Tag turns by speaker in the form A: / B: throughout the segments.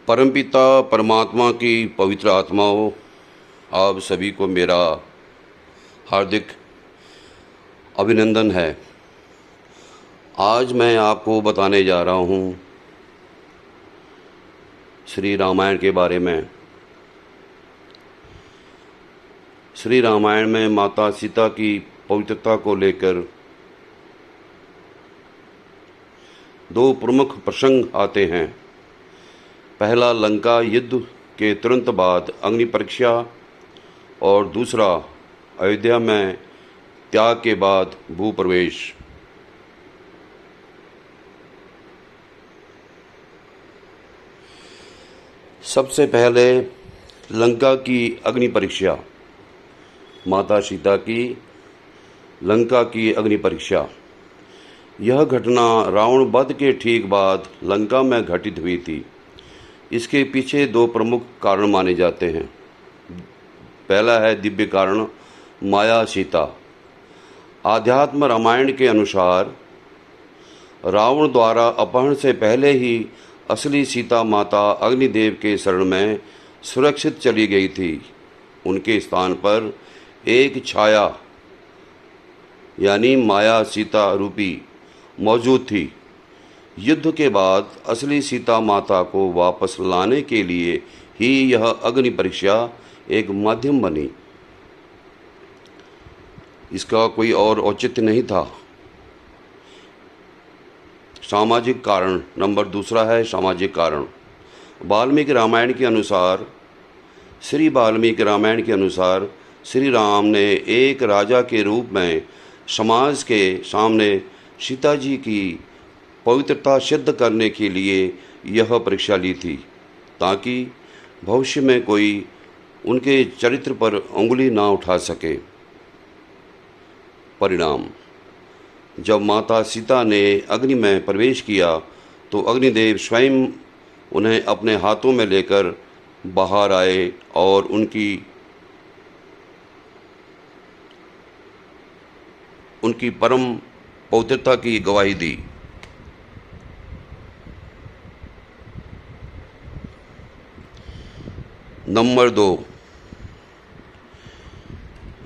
A: परमपिता परमात्मा की पवित्र आत्माओं, आप सभी को मेरा हार्दिक अभिनंदन है। आज मैं आपको बताने जा रहा हूँ श्री रामायण के बारे में। श्री रामायण में माता सीता की पवित्रता को लेकर दो प्रमुख प्रसंग आते हैं। पहला लंका युद्ध के तुरंत बाद अग्नि परीक्षा और दूसरा अयोध्या में त्याग के बाद भूप्रवेश। सबसे पहले लंका की अग्नि परीक्षा, माता सीता की लंका की अग्नि परीक्षा। यह घटना रावण वध के ठीक बाद लंका में घटित हुई थी। इसके पीछे दो प्रमुख कारण माने जाते हैं। पहला है दिव्य कारण, माया सीता। आध्यात्म रामायण के अनुसार रावण द्वारा अपहरण से पहले ही असली सीता माता अग्निदेव के शरण में सुरक्षित चली गई थी। उनके स्थान पर एक छाया यानी माया सीता रूपी मौजूद थी। युद्ध के बाद असली सीता माता को वापस लाने के लिए ही यह अग्नि परीक्षा एक माध्यम बनी। इसका कोई और औचित्य नहीं था। सामाजिक कारण नंबर दूसरा है सामाजिक कारण। वाल्मीकि रामायण के अनुसार श्री राम ने एक राजा के रूप में समाज के सामने सीता जी की पवित्रता सिद्ध करने के लिए यह परीक्षा ली थी, ताकि भविष्य में कोई उनके चरित्र पर उंगली ना उठा सके। परिणाम, जब माता सीता ने अग्नि में प्रवेश किया तो अग्निदेव स्वयं उन्हें अपने हाथों में लेकर बाहर आए और उनकी परम पवित्रता की गवाही दी। नंबर दो,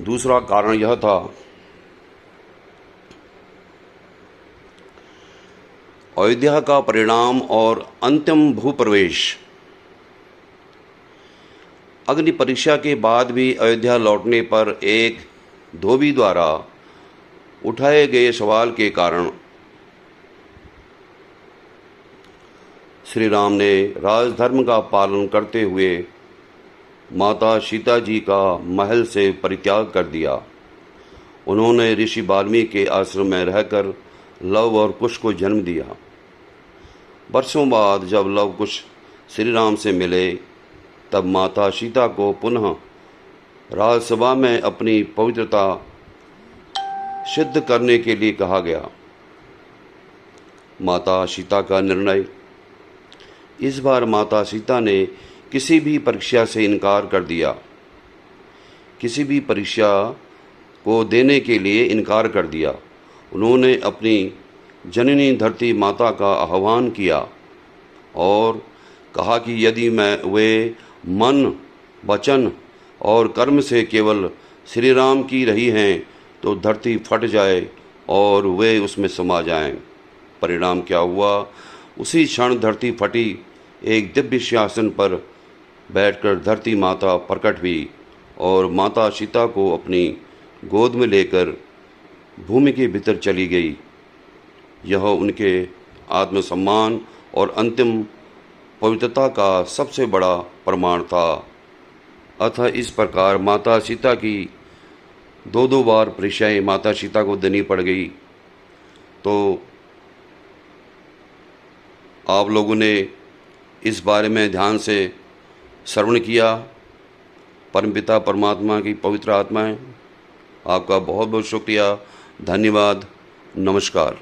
A: दूसरा कारण यह था अयोध्या का परिणाम और अंतिम भूप्रवेश। अग्नि परीक्षा के बाद भी अयोध्या लौटने पर एक धोबी द्वारा उठाए गए सवाल के कारण श्री राम ने राजधर्म का पालन करते हुए माता सीता जी का महल से परित्याग कर दिया। उन्होंने ऋषि वाल्मीकि के आश्रम में रहकर लव और कुश को जन्म दिया। वर्षों बाद जब लव कुश श्री राम से मिले, तब माता सीता को पुनः राजसभा में अपनी पवित्रता सिद्ध करने के लिए कहा गया। माता सीता का निर्णय। इस बार माता सीता ने किसी भी परीक्षा से इनकार कर दिया। किसी भी परीक्षा को देने के लिए इनकार कर दिया। उन्होंने अपनी जननी धरती माता का आह्वान किया और कहा कि यदि वे मन, वचन और कर्म से केवल श्री राम की रही हैं तो धरती फट जाए और वे उसमें समा जाएं। परिणाम क्या हुआ? उसी क्षण धरती फटी। एक दिव्य सिंहासन पर बैठकर धरती माता प्रकट हुई और माता सीता को अपनी गोद में लेकर भूमि के भीतर चली गई। यह उनके आत्मसम्मान और अंतिम पवित्रता का सबसे बड़ा प्रमाण था। अतः इस प्रकार माता सीता की दो बार परीक्षाएं माता सीता को देनी पड़ गई। तो आप लोगों ने इस बारे में ध्यान से श्रवण किया। परमपिता परमात्मा की पवित्र आत्माएं, आपका बहुत बहुत शुक्रिया। धन्यवाद। नमस्कार।